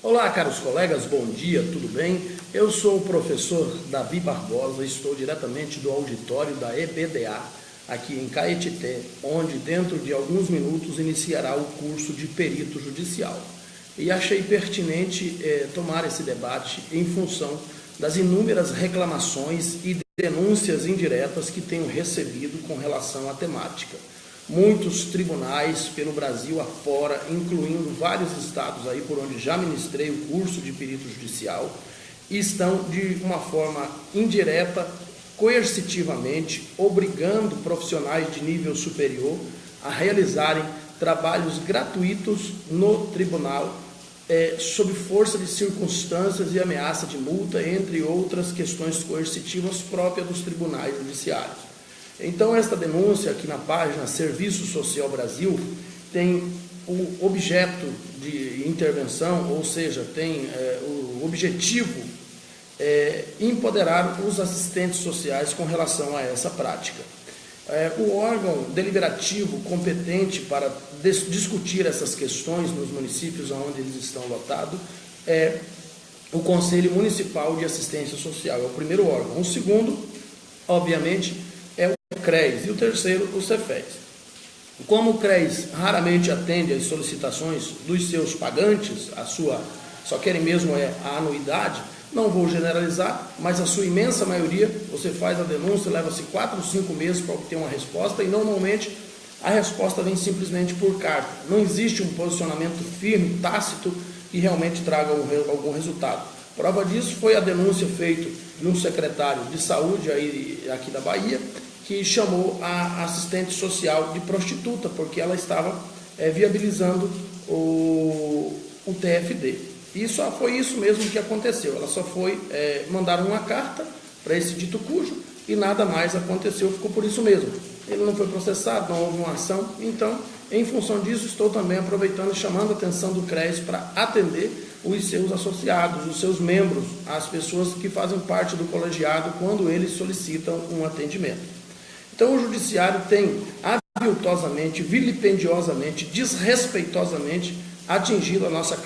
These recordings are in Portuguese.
Olá, caros colegas, bom dia, tudo bem? Eu sou o professor Davi Barbosa, estou diretamente do auditório da EBDA, aqui em Caetité, onde dentro de alguns minutos iniciará o curso de perito judicial. E achei pertinente tomar esse debate em função das inúmeras reclamações e denúncias indiretas que tenho recebido com relação à temática. Muitos tribunais pelo Brasil afora, incluindo vários estados aí por onde já ministrei o curso de perito judicial, estão de uma forma indireta, coercitivamente, obrigando profissionais de nível superior a realizarem trabalhos gratuitos no tribunal, sob força de circunstâncias e ameaça de multa, entre outras questões coercitivas próprias dos tribunais judiciários. Então, esta denúncia aqui na página Serviço Social Brasil tem o objeto de intervenção, ou seja, tem o objetivo empoderar os assistentes sociais com relação a essa prática. O órgão deliberativo competente para discutir essas questões nos municípios onde eles estão lotados é o Conselho Municipal de Assistência Social, é o primeiro órgão. O segundo, obviamente, é o CRES e o terceiro, o CEFES. Como o CRES raramente atende às solicitações dos seus pagantes, só querem mesmo a anuidade, não vou generalizar, mas a sua imensa maioria, você faz a denúncia, leva-se 4 ou 5 meses para obter uma resposta e normalmente a resposta vem simplesmente por carta. Não existe um posicionamento firme, tácito, que realmente traga algum resultado. Prova disso foi a denúncia feita de um secretário de saúde aqui da Bahia, que chamou a assistente social de prostituta, porque ela estava viabilizando o TFD. E só foi isso mesmo que aconteceu. Ela só foi mandar uma carta para esse dito cujo e nada mais aconteceu, ficou por isso mesmo. Ele não foi processado, não houve uma ação. Então, em função disso, estou também aproveitando e chamando a atenção do CRES para atender os seus associados, os seus membros, as pessoas que fazem parte do colegiado quando eles solicitam um atendimento. Então, o judiciário tem aviltosamente, vilipendiosamente, desrespeitosamente atingido a nossa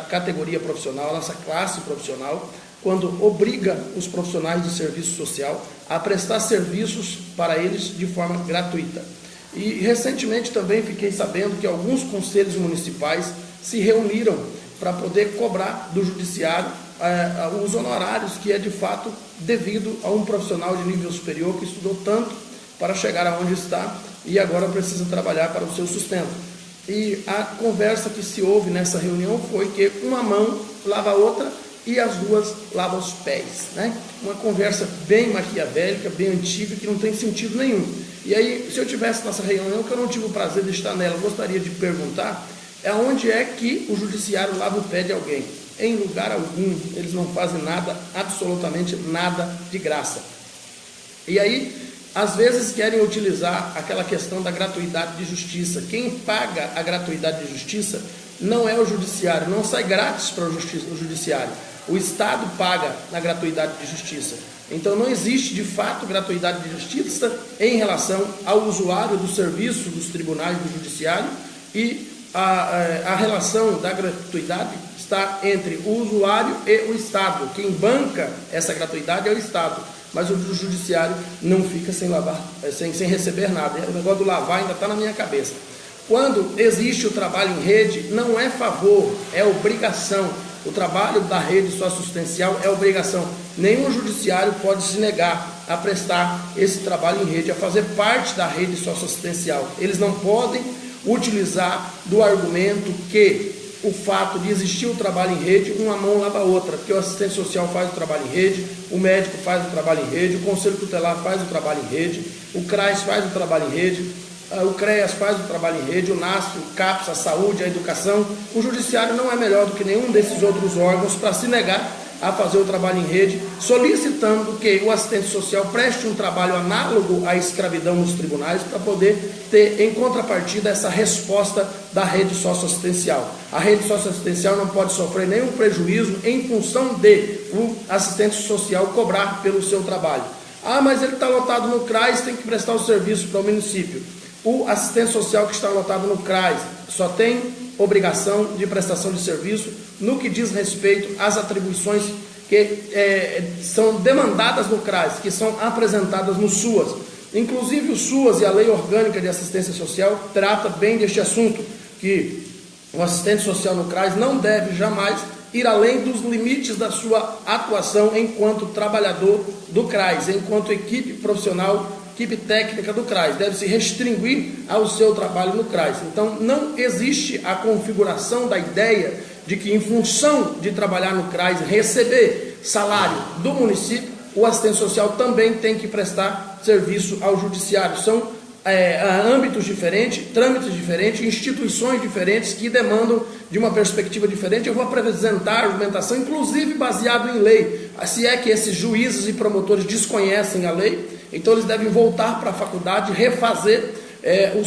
categoria profissional, a nossa classe profissional, quando obriga os profissionais de serviço social a prestar serviços para eles de forma gratuita. E recentemente também fiquei sabendo que alguns conselhos municipais se reuniram para poder cobrar do judiciário os honorários que é de fato devido a um profissional de nível superior que estudou tanto para chegar aonde está e agora precisa trabalhar para o seu sustento. E a conversa que se houve nessa reunião foi que uma mão lava a outra e as duas lavam os pés, né? Uma conversa bem maquiavélica, bem antiga, que não tem sentido nenhum. E aí, se eu tivesse nessa reunião, que eu não tive o prazer de estar nela, gostaria de perguntar, onde é que o judiciário lava o pé de alguém? Em lugar algum, eles não fazem nada, absolutamente nada de graça. E aí, às vezes querem utilizar aquela questão da gratuidade de justiça. Quem paga a gratuidade de justiça não é o judiciário, não sai grátis para o judiciário. O Estado paga a gratuidade de justiça. Então não existe de fato gratuidade de justiça em relação ao usuário do serviço dos tribunais do judiciário e a relação da gratuidade está entre o usuário e o Estado. Quem banca essa gratuidade é o Estado. Mas o judiciário não fica sem receber nada. O negócio do lavar ainda está na minha cabeça. Quando existe o trabalho em rede, não é favor, é obrigação. O trabalho da rede socioassistencial é obrigação. Nenhum judiciário pode se negar a prestar esse trabalho em rede, a fazer parte da rede socioassistencial. Eles não podem utilizar do argumento que o fato de existir o trabalho em rede, uma mão lava a outra, porque o assistente social faz o trabalho em rede, o médico faz o trabalho em rede, o conselho tutelar faz o trabalho em rede, o CRAS faz o trabalho em rede, o CREAS faz o trabalho em rede, o NASF, o CAPS, a saúde, a educação. O judiciário não é melhor do que nenhum desses outros órgãos para se negar a fazer o trabalho em rede, solicitando que o assistente social preste um trabalho análogo à escravidão nos tribunais para poder ter em contrapartida essa resposta da rede socioassistencial. A rede socioassistencial não pode sofrer nenhum prejuízo em função de o assistente social cobrar pelo seu trabalho. Mas ele está lotado no CRAS, tem que prestar o serviço para o município. O assistente social que está lotado no CRAS só tem obrigação de prestação de serviço no que diz respeito às atribuições que são demandadas no CRAS, que são apresentadas no SUAS. Inclusive o SUAS e a Lei Orgânica de Assistência Social trata bem deste assunto, que o assistente social no CRAS não deve jamais ir além dos limites da sua atuação enquanto trabalhador do CRAS, enquanto equipe profissional, equipe técnica do CRAS, deve se restringir ao seu trabalho no CRAS. Então, não existe a configuração da ideia de que, em função de trabalhar no CRAS, receber salário do município, o assistente social também tem que prestar serviço ao judiciário. São âmbitos diferentes, trâmites diferentes, instituições diferentes que demandam de uma perspectiva diferente. Eu vou apresentar a argumentação, inclusive baseado em lei. Se é que esses juízes e promotores desconhecem a lei, então eles devem voltar para a faculdade, refazer o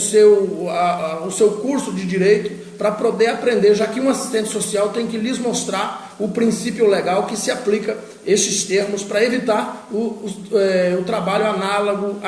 seu curso de direito para poder aprender, já que um assistente social tem que lhes mostrar o princípio legal que se aplica estes termos para evitar o trabalho análogo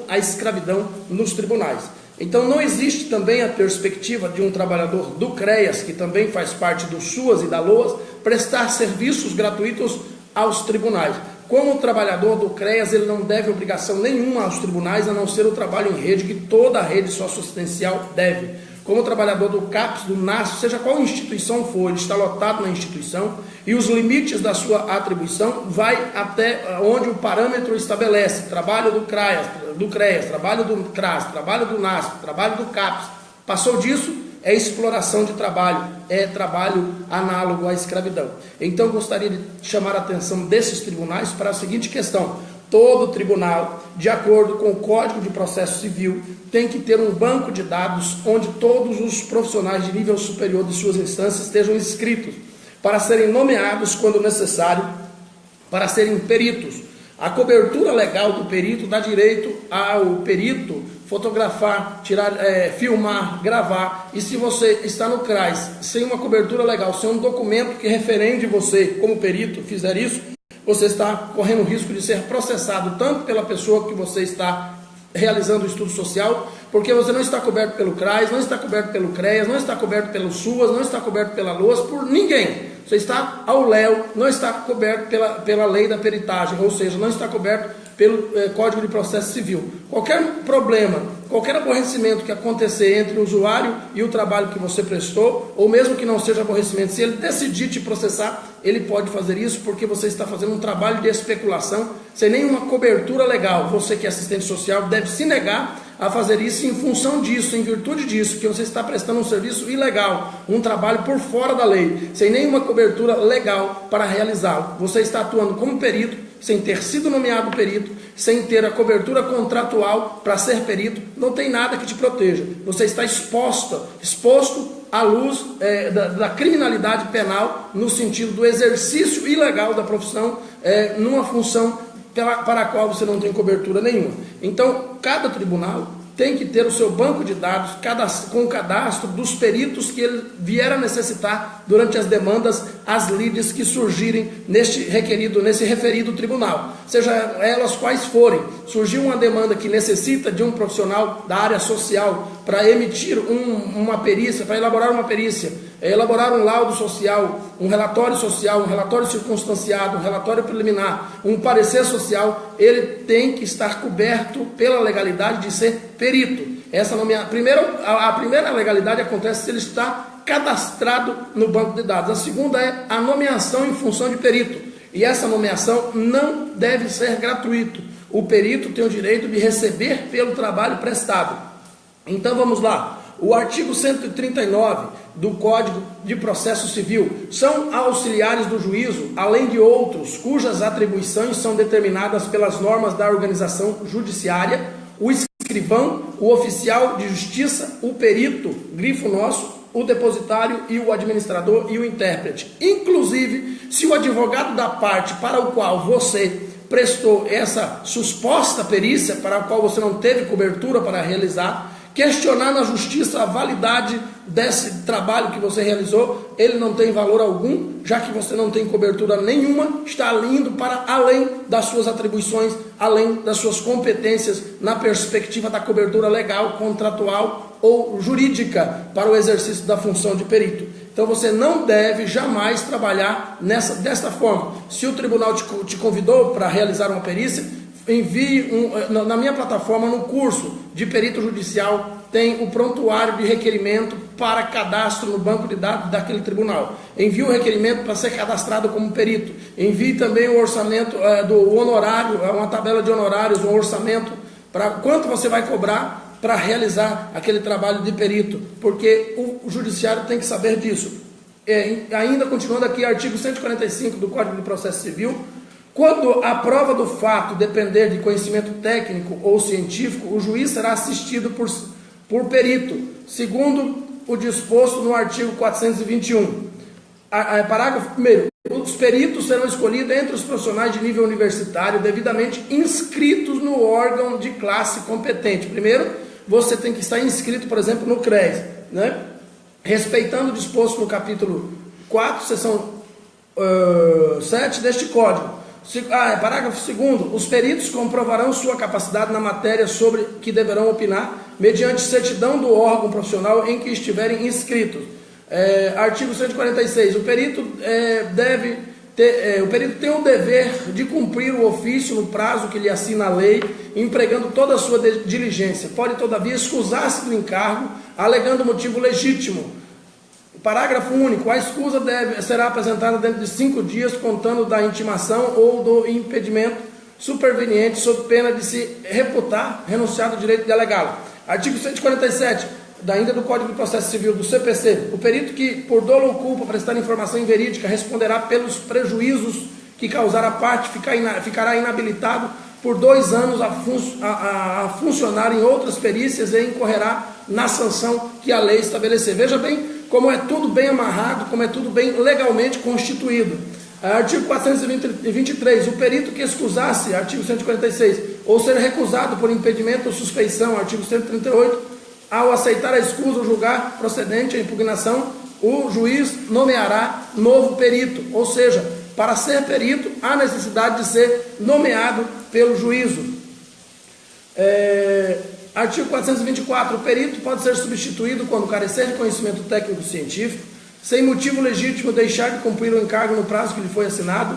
à escravidão nos tribunais. Então não existe também a perspectiva de um trabalhador do CREAS, que também faz parte do SUAS e da LOAS, prestar serviços gratuitos aos tribunais. Como trabalhador do CREAS, ele não deve obrigação nenhuma aos tribunais, a não ser o trabalho em rede, que toda a rede socioassistencial deve. Como trabalhador do CAPS, do NASF, seja qual instituição for, ele está lotado na instituição e os limites da sua atribuição vai até onde o parâmetro estabelece. Trabalho do CREAS, trabalho do CRAS, trabalho do NASF, trabalho do CAPS. Passou disso, é exploração de trabalho, é trabalho análogo à escravidão. Então, gostaria de chamar a atenção desses tribunais para a seguinte questão. Todo tribunal, de acordo com o Código de Processo Civil, tem que ter um banco de dados onde todos os profissionais de nível superior de suas instâncias estejam inscritos, para serem nomeados quando necessário, para serem peritos. A cobertura legal do perito dá direito ao perito fotografar, filmar, gravar. E se você está no CRAS sem uma cobertura legal, sem um documento que referende você como perito fizer isso, você está correndo o risco de ser processado tanto pela pessoa que você está realizando o estudo social, porque você não está coberto pelo CRAS, não está coberto pelo CREAS, não está coberto pelo SUAS, não está coberto pela LOAS, por ninguém. Você está ao léu, não está coberto pela lei da peritagem, ou seja, não está coberto pelo Código de Processo Civil. Qualquer problema, qualquer aborrecimento que acontecer entre o usuário e o trabalho que você prestou, ou mesmo que não seja aborrecimento, se ele decidir te processar, ele pode fazer isso porque você está fazendo um trabalho de especulação sem nenhuma cobertura legal. Você que é assistente social deve se negar a fazer isso em função disso, em virtude disso, que você está prestando um serviço ilegal, um trabalho por fora da lei, sem nenhuma cobertura legal para realizá-lo. Você está atuando como perito, sem ter sido nomeado perito, sem ter a cobertura contratual para ser perito, não tem nada que te proteja. Você está exposto à luz da criminalidade penal, no sentido do exercício ilegal da profissão, numa função para a qual você não tem cobertura nenhuma. Então, cada tribunal tem que ter o seu banco de dados com o cadastro dos peritos que ele vier a necessitar durante as demandas, as lides que surgirem nesse referido tribunal, seja elas quais forem. Surgiu uma demanda que necessita de um profissional da área social para emitir uma perícia, para elaborar uma perícia, elaborar um laudo social, um relatório circunstanciado, um relatório preliminar, um parecer social, ele tem que estar coberto pela legalidade de ser perito. A primeira legalidade acontece se ele está cadastrado no banco de dados. A segunda é a nomeação em função de perito. E essa nomeação não deve ser gratuita. O perito tem o direito de receber pelo trabalho prestado. Então vamos lá. O artigo 139 do Código de Processo Civil são auxiliares do juízo, além de outros, cujas atribuições são determinadas pelas normas da organização judiciária, o escrivão, o oficial de justiça, o perito, grifo nosso, o depositário e o administrador e o intérprete. Inclusive, se o advogado da parte para o qual você prestou essa suposta perícia, para a qual você não teve cobertura para realizar, questionar na justiça a validade desse trabalho que você realizou, ele não tem valor algum, já que você não tem cobertura nenhuma, está indo para além das suas atribuições, além das suas competências na perspectiva da cobertura legal, contratual ou jurídica para o exercício da função de perito. Então você não deve jamais trabalhar desta forma. Se o tribunal te convidou para realizar uma perícia, envie na minha plataforma, no curso de perito judicial, tem o prontuário de requerimento para cadastro no banco de dados daquele tribunal. Envie o requerimento para ser cadastrado como perito. Envie também o orçamento do honorário, uma tabela de honorários, um orçamento para quanto você vai cobrar para realizar aquele trabalho de perito, porque o judiciário tem que saber disso. Ainda continuando aqui, artigo 145 do Código de Processo Civil, quando a prova do fato depender de conhecimento técnico ou científico, o juiz será assistido por perito, segundo o disposto no artigo 421. Parágrafo 1º. Os peritos serão escolhidos entre os profissionais de nível universitário devidamente inscritos no órgão de classe competente. Primeiro, você tem que estar inscrito, por exemplo, no CRES, né? Respeitando o disposto no capítulo 4, seção 7 deste Código. Parágrafo 2º. Os peritos comprovarão sua capacidade na matéria sobre que deverão opinar, mediante certidão do órgão profissional em que estiverem inscritos. Artigo 146. O perito tem o dever de cumprir o ofício no prazo que lhe assina a lei, empregando toda a sua diligência. Pode, todavia, escusar-se do encargo, alegando motivo legítimo. Parágrafo único. A escusa será apresentada dentro de 5 dias, contando da intimação ou do impedimento superveniente, sob pena de se reputar renunciado o direito de alegá-la. Artigo 147, ainda do Código de Processo Civil, do CPC. O perito que, por dolo ou culpa, prestar informação inverídica, responderá pelos prejuízos que causar a parte, ficará inabilitado por 2 anos a funcionar em outras perícias e incorrerá na sanção que a lei estabelecer. Veja bem como é tudo bem amarrado, como é tudo bem legalmente constituído. Artigo 423, o perito que escusar-se, artigo 146, ou ser recusado por impedimento ou suspeição, artigo 138, ao aceitar a escusa ou julgar procedente a impugnação, o juiz nomeará novo perito, ou seja, para ser perito, há necessidade de ser nomeado pelo juízo. Artigo 424, o perito pode ser substituído quando carecer de conhecimento técnico-científico, sem motivo legítimo deixar de cumprir o encargo no prazo que lhe foi assinado.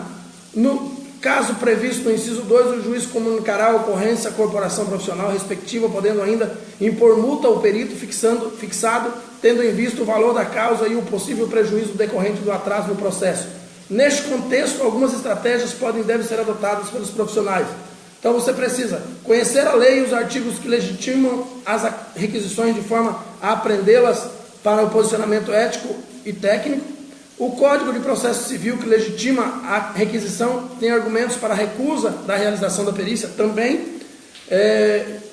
No caso previsto no inciso 2, o juiz comunicará a ocorrência à corporação profissional respectiva, podendo ainda impor multa ao perito fixado, tendo em vista o valor da causa e o possível prejuízo decorrente do atraso no processo. Neste contexto, algumas estratégias devem ser adotadas pelos profissionais. Então você precisa conhecer a lei e os artigos que legitimam as requisições de forma a aprendê-las para o posicionamento ético e técnico. O Código de Processo Civil que legitima a requisição tem argumentos para a recusa da realização da perícia também.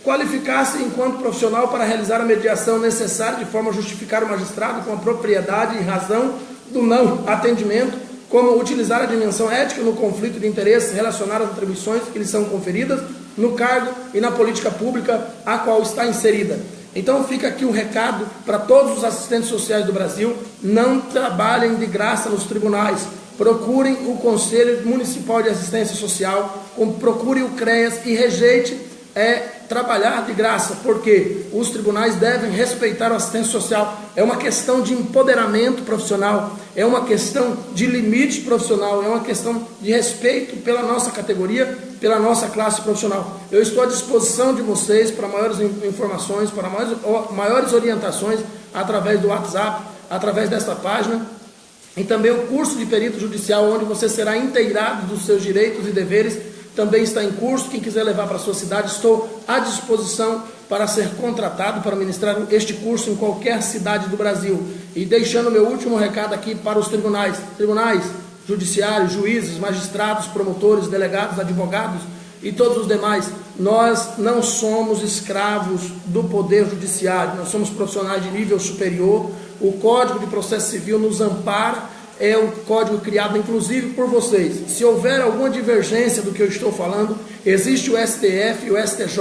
Qualificar-se enquanto profissional para realizar a mediação necessária de forma a justificar o magistrado com a propriedade e razão do não atendimento, como utilizar a dimensão ética no conflito de interesses relacionado às atribuições que lhe são conferidas no cargo e na política pública a qual está inserida. Então fica aqui o recado para todos os assistentes sociais do Brasil: não trabalhem de graça nos tribunais, procurem o Conselho Municipal de Assistência Social, procurem o CREAS e rejeite trabalhar de graça, porque os tribunais devem respeitar o assistente social. É uma questão de empoderamento profissional, é uma questão de limite profissional, é uma questão de respeito pela nossa categoria, pela nossa classe profissional. Eu estou à disposição de vocês para maiores informações, para maiores orientações através do WhatsApp, através desta página, e também o curso de perito judicial, onde você será inteirado dos seus direitos e deveres, também está em curso. Quem quiser levar para a sua cidade, estou à disposição para ser contratado para ministrar este curso em qualquer cidade do Brasil. E deixando meu último recado aqui para os tribunais, judiciários, juízes, magistrados, promotores, delegados, advogados e todos os demais. Nós não somos escravos do poder judiciário, nós somos profissionais de nível superior. O Código de Processo Civil nos ampara, é um código criado inclusive por vocês. Se houver alguma divergência do que eu estou falando, existe o STF e o STJ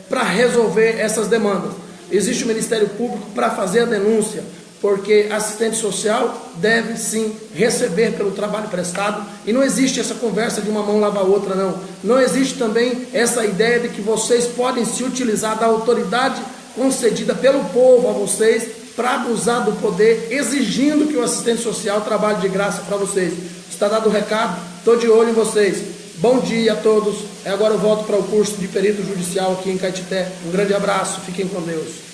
para resolver essas demandas. Existe o Ministério Público para fazer a denúncia, porque assistente social deve sim receber pelo trabalho prestado, e não existe essa conversa de uma mão lava a outra, não. Não existe também essa ideia de que vocês podem se utilizar da autoridade concedida pelo povo a vocês para abusar do poder, exigindo que o assistente social trabalhe de graça para vocês. Está dado o recado? Estou de olho em vocês. Bom dia a todos. Agora eu volto para o curso de perito judicial aqui em Caetité. Um grande abraço. Fiquem com Deus.